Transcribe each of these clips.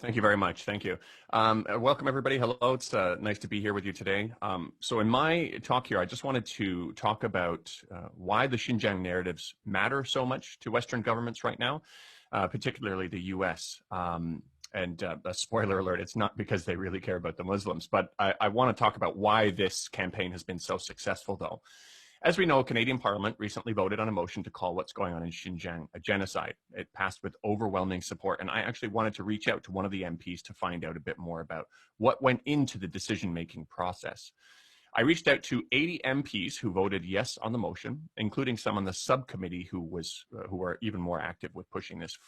Thank you very much. Thank you. Welcome, everybody. Hello. It's nice to be here with you today. So in my talk here, I just wanted to talk about why the Xinjiang narratives matter so much to Western governments right now, particularly the U.S. And a spoiler alert, it's not because they really care about the Muslims, but I want to talk about why this campaign has been so successful, though. As we know, Canadian Parliament recently voted on a motion to call what's going on in Xinjiang a genocide. It passed with overwhelming support, and I actually wanted to reach out to one of the MPs to find out a bit more about what went into the decision-making process. I reached out to 80 MPs who voted yes on the motion, including some on the subcommittee who were even more active with pushing this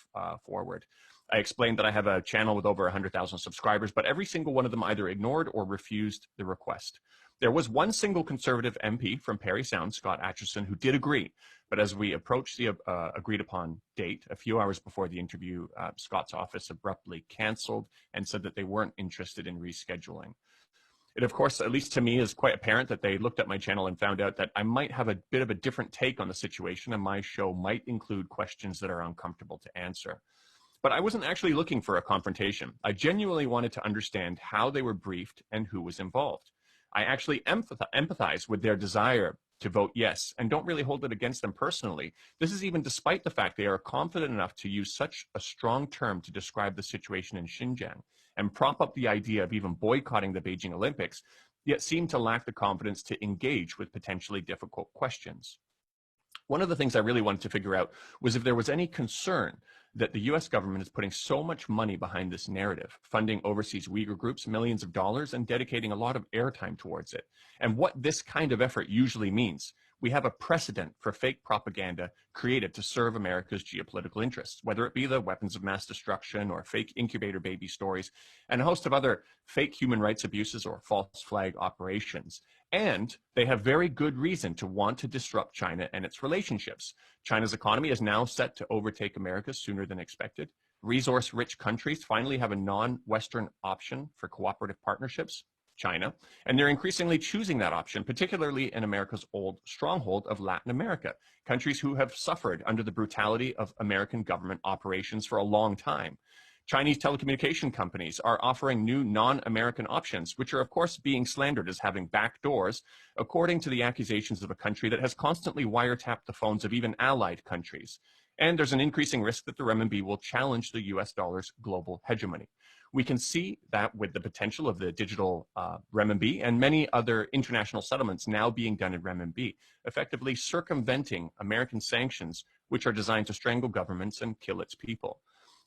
forward. I explained that I have a channel with over 100,000 subscribers, but every single one of them either ignored or refused the request. There was one single Conservative MP from Parry Sound, Scott Atchison, who did agree. But as we approached the agreed upon date, a few hours before the interview, Scott's office abruptly canceled and said that they weren't interested in rescheduling. It, of course, at least to me, is quite apparent that they looked at my channel and found out that I might have a bit of a different take on the situation, and my show might include questions that are uncomfortable to answer. But I wasn't actually looking for a confrontation. I genuinely wanted to understand how they were briefed and who was involved. I actually empathize with their desire to vote yes and don't really hold it against them personally. This is even despite the fact they are confident enough to use such a strong term to describe the situation in Xinjiang and prop up the idea of even boycotting the Beijing Olympics, yet seem to lack the confidence to engage with potentially difficult questions. One of the things I really wanted to figure out was if there was any concern that the US government is putting so much money behind this narrative, funding overseas Uyghur groups millions of dollars and dedicating a lot of airtime towards it, and what this kind of effort usually means. We have a precedent for fake propaganda created to serve America's geopolitical interests, whether it be the weapons of mass destruction or fake incubator baby stories, and a host of other fake human rights abuses or false flag operations. And they have very good reason to want to disrupt China and its relationships. China's economy is now set to overtake America sooner than expected. Resource-rich countries finally have a non-Western option for cooperative partnerships, China, and they're increasingly choosing that option, particularly in America's old stronghold of Latin America, countries who have suffered under the brutality of American government operations for a long time. Chinese telecommunication companies are offering new non-American options, which are of course being slandered as having back doors, according to the accusations of a country that has constantly wiretapped the phones of even allied countries. And there's an increasing risk that the renminbi will challenge the US dollar's global hegemony. We can see that with the potential of the digital renminbi and many other international settlements now being done in renminbi, effectively circumventing American sanctions, which are designed to strangle governments and kill its people.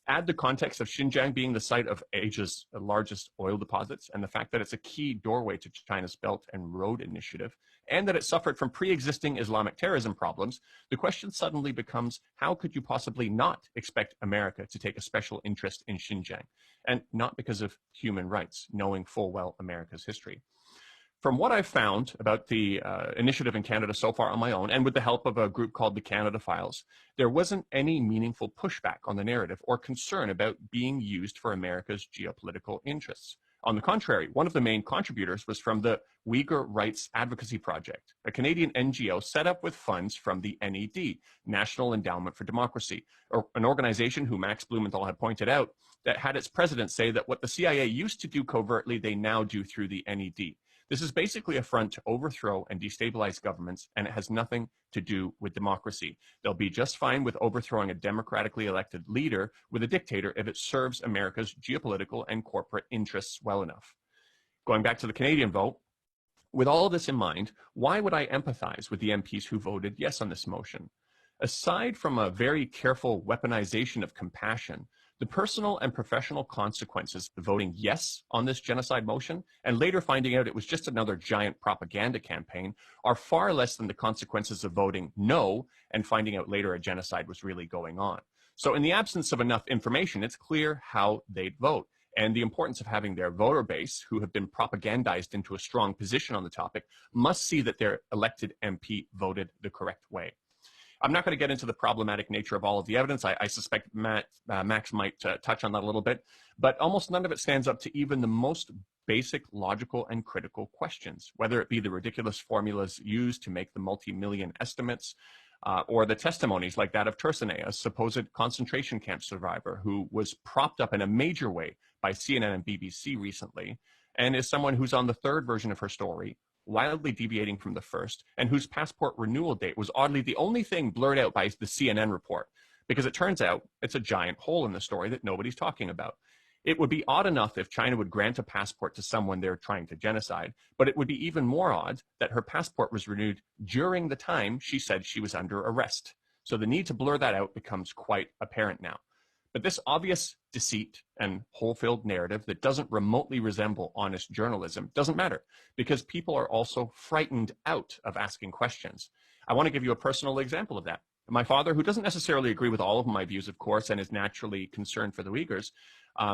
Add the context of Xinjiang being the site of Asia's largest oil deposits and the fact that it's a key doorway to China's Belt and Road Initiative, and that it suffered from pre-existing Islamic terrorism problems, the question suddenly becomes, how could you possibly not expect America to take a special interest in Xinjiang? And not because of human rights, knowing full well America's history. From what I've found about the initiative in Canada so far on my own, and with the help of a group called the Canada Files, there wasn't any meaningful pushback on the narrative or concern about being used for America's geopolitical interests. On the contrary, one of the main contributors was from the Uyghur Rights Advocacy Project, a Canadian NGO set up with funds from the NED, National Endowment for Democracy, or an organization who Max Blumenthal had pointed out that had its president say that what the CIA used to do covertly, they now do through the NED. This is basically a front to overthrow and destabilize governments, and it has nothing to do with democracy. They'll be just fine with overthrowing a democratically elected leader with a dictator if it serves America's geopolitical and corporate interests well enough. Going back to the Canadian vote, with all of this in mind, why would I empathize with the MPs who voted yes on this motion? Aside from a very careful weaponization of compassion, the personal and professional consequences of voting yes on this genocide motion and later finding out it was just another giant propaganda campaign are far less than the consequences of voting no and finding out later a genocide was really going on. So in the absence of enough information, it's clear how they'd vote and the importance of having their voter base, who have been propagandized into a strong position on the topic, must see that their elected MP voted the correct way. I'm not going to get into the problematic nature of all of the evidence. I suspect Max might touch on that a little bit, but almost none of it stands up to even the most basic, logical, and critical questions, whether it be the ridiculous formulas used to make the multi-million estimates, or the testimonies like that of Tursene, a supposed concentration camp survivor who was propped up in a major way by CNN and BBC recently, and is someone who's on the third version of her story, wildly deviating from the first, and whose passport renewal date was oddly the only thing blurred out by the CNN report, because it turns out it's a giant hole in the story that nobody's talking about. It would be odd enough if China would grant a passport to someone they're trying to genocide, but it would be even more odd that her passport was renewed during the time she said she was under arrest. So the need to blur that out becomes quite apparent now. But this obvious deceit and hole-filled narrative that doesn't remotely resemble honest journalism doesn't matter, because people are also frightened out of asking questions. I want to give you a personal example of that. My father, who doesn't necessarily agree with all of my views, of course, and is naturally concerned for the Uyghurs,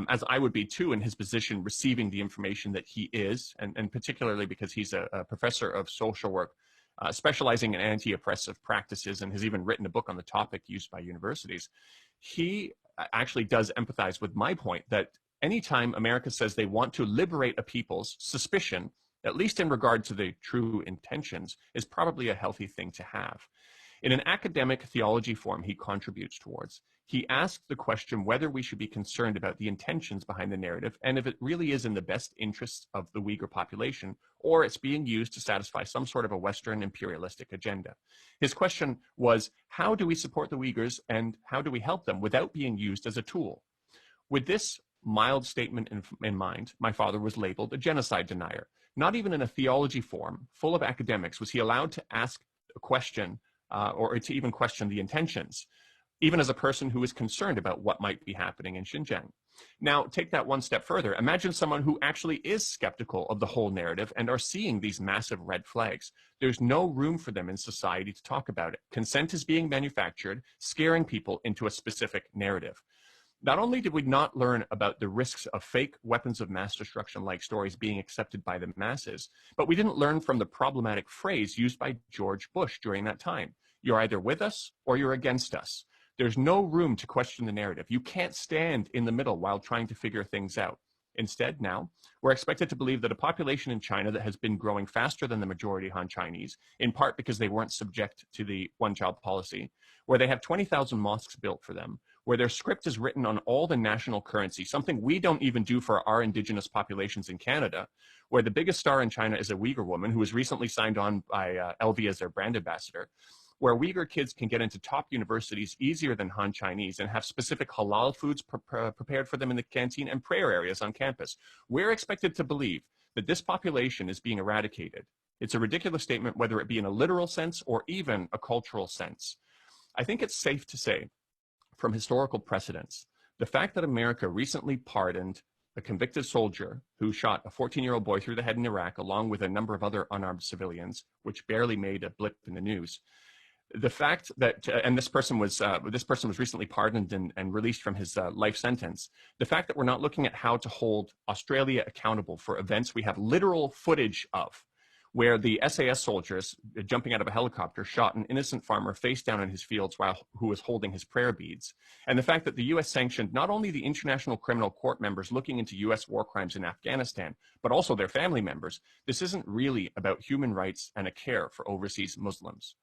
as I would be too in his position receiving the information that he is, and particularly because he's a professor of social work, specializing in anti-oppressive practices, and has even written a book on the topic used by universities. He actually does empathize with my point that anytime America says they want to liberate a people's suspicion, at least in regard to the true intentions, is probably a healthy thing to have. In an academic theology form he contributes towards, he asked the question whether we should be concerned about the intentions behind the narrative and if it really is in the best interests of the Uyghur population, or it's being used to satisfy some sort of a Western imperialistic agenda. His question was, how do we support the Uyghurs and how do we help them without being used as a tool? With this mild statement in mind, my father was labeled a genocide denier. Not even in a theology form, full of academics, was he allowed to ask a question or to even question the intentions, even as a person who is concerned about what might be happening in Xinjiang. Now, take that one step further. Imagine someone who actually is skeptical of the whole narrative and are seeing these massive red flags. There's no room for them in society to talk about it. Consent is being manufactured, scaring people into a specific narrative. Not only did we not learn about the risks of fake weapons of mass destruction-like stories being accepted by the masses, but we didn't learn from the problematic phrase used by George Bush during that time. You're either with us or you're against us. There's no room to question the narrative. You can't stand in the middle while trying to figure things out. Instead, now, we're expected to believe that a population in China that has been growing faster than the majority Han Chinese, in part because they weren't subject to the one-child policy, where they have 20,000 mosques built for them, where their script is written on all the national currency, something we don't even do for our indigenous populations in Canada, where the biggest star in China is a Uyghur woman who was recently signed on by LV as their brand ambassador, where Uyghur kids can get into top universities easier than Han Chinese and have specific halal foods prepared for them in the canteen and prayer areas on campus. We're expected to believe that this population is being eradicated. It's a ridiculous statement, whether it be in a literal sense or even a cultural sense. I think it's safe to say, from historical precedents, the fact that America recently pardoned a convicted soldier who shot a 14-year-old boy through the head in Iraq, along with a number of other unarmed civilians, which barely made a blip in the news. The fact that, and this person was recently pardoned and released from his life sentence. The fact that we're not looking at how to hold Australia accountable for events we have literal footage of, where the SAS soldiers jumping out of a helicopter shot an innocent farmer face down in his fields who was holding his prayer beads. And the fact that the US sanctioned not only the International Criminal Court members looking into US war crimes in Afghanistan, but also their family members. This isn't really about human rights and a care for overseas Muslims.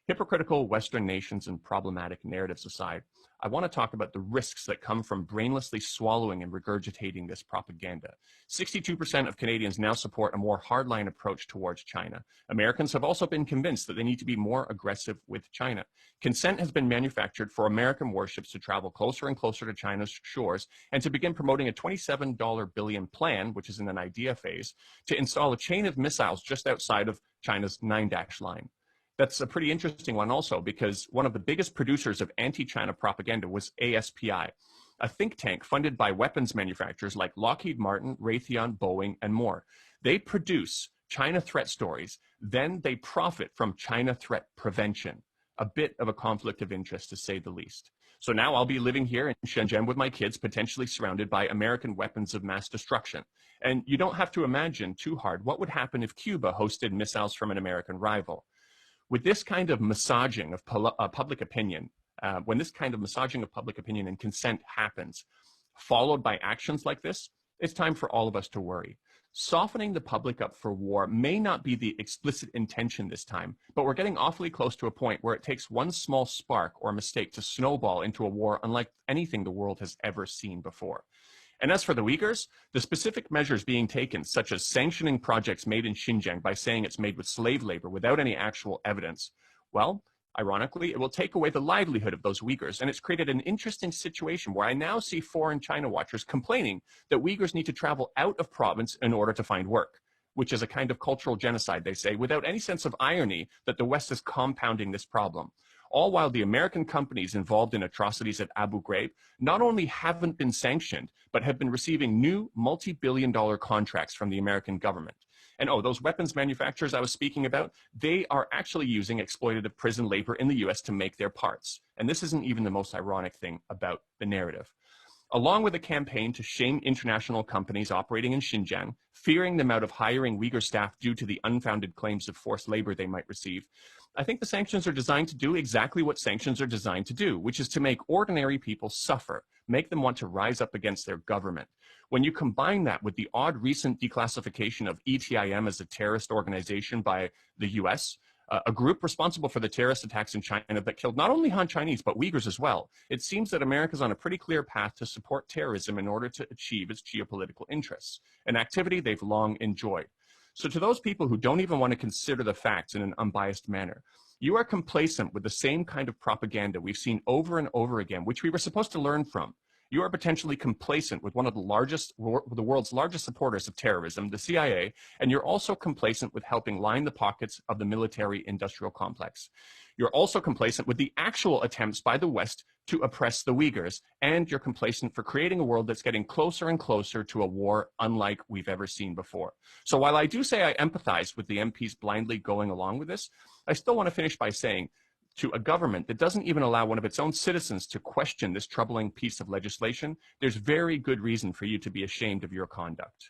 Hypocritical Western nations and problematic narratives aside, I want to talk about the risks that come from brainlessly swallowing and regurgitating this propaganda. 62% of Canadians now support a more hardline approach towards China. Americans have also been convinced that they need to be more aggressive with China. Consent has been manufactured for American warships to travel closer and closer to China's shores and to begin promoting a $27 billion plan, which is in an idea phase, to install a chain of missiles just outside of China's 9-dash line. That's a pretty interesting one also, because one of the biggest producers of anti-China propaganda was ASPI, a think tank funded by weapons manufacturers like Lockheed Martin, Raytheon, Boeing, and more. They produce China threat stories, then they profit from China threat prevention. A bit of a conflict of interest, to say the least. So now I'll be living here in Xinjiang with my kids, potentially surrounded by American weapons of mass destruction. And you don't have to imagine too hard what would happen if Cuba hosted missiles from an American rival. With this kind of massaging of public opinion, when this kind of massaging of public opinion and consent happens, followed by actions like this, it's time for all of us to worry. softening the public up for war may not be the explicit intention this time, but we're getting awfully close to a point where it takes one small spark or mistake to snowball into a war unlike anything the world has ever seen before. And as for the Uyghurs, the specific measures being taken, such as sanctioning projects made in Xinjiang by saying it's made with slave labor without any actual evidence, well, ironically, it will take away the livelihood of those Uyghurs, and it's created an interesting situation where I now see foreign China watchers complaining that Uyghurs need to travel out of province in order to find work, which is a kind of cultural genocide, they say, without any sense of irony that the West is compounding this problem. All while the American companies involved in atrocities at Abu Ghraib not only haven't been sanctioned, but have been receiving new multi-billion-dollar contracts from the American government. And those weapons manufacturers I was speaking about, they are actually using exploitative prison labor in the US to make their parts. And this isn't even the most ironic thing about the narrative. Along with a campaign to shame international companies operating in Xinjiang, fearing them out of hiring Uyghur staff due to the unfounded claims of forced labor they might receive, I think the sanctions are designed to do exactly what sanctions are designed to do, which is to make ordinary people suffer, make them want to rise up against their government. When you combine that with the odd recent declassification of ETIM as a terrorist organization by the US, a group responsible for the terrorist attacks in China that killed not only Han Chinese, but Uyghurs as well, it seems that America is on a pretty clear path to support terrorism in order to achieve its geopolitical interests, an activity they've long enjoyed. So to those people who don't even want to consider the facts in an unbiased manner, you are complacent with the same kind of propaganda we've seen over and over again, which we were supposed to learn from. You are potentially complacent with one of the world's largest supporters of terrorism, the CIA, and you're also complacent with helping line the pockets of the military-industrial complex. You're also complacent with the actual attempts by the West to oppress the Uyghurs, and you're complacent for creating a world that's getting closer and closer to a war unlike we've ever seen before. So while I do say I empathize with the MPs blindly going along with this, I still want to finish by saying, to a government that doesn't even allow one of its own citizens to question this troubling piece of legislation, there's very good reason for you to be ashamed of your conduct.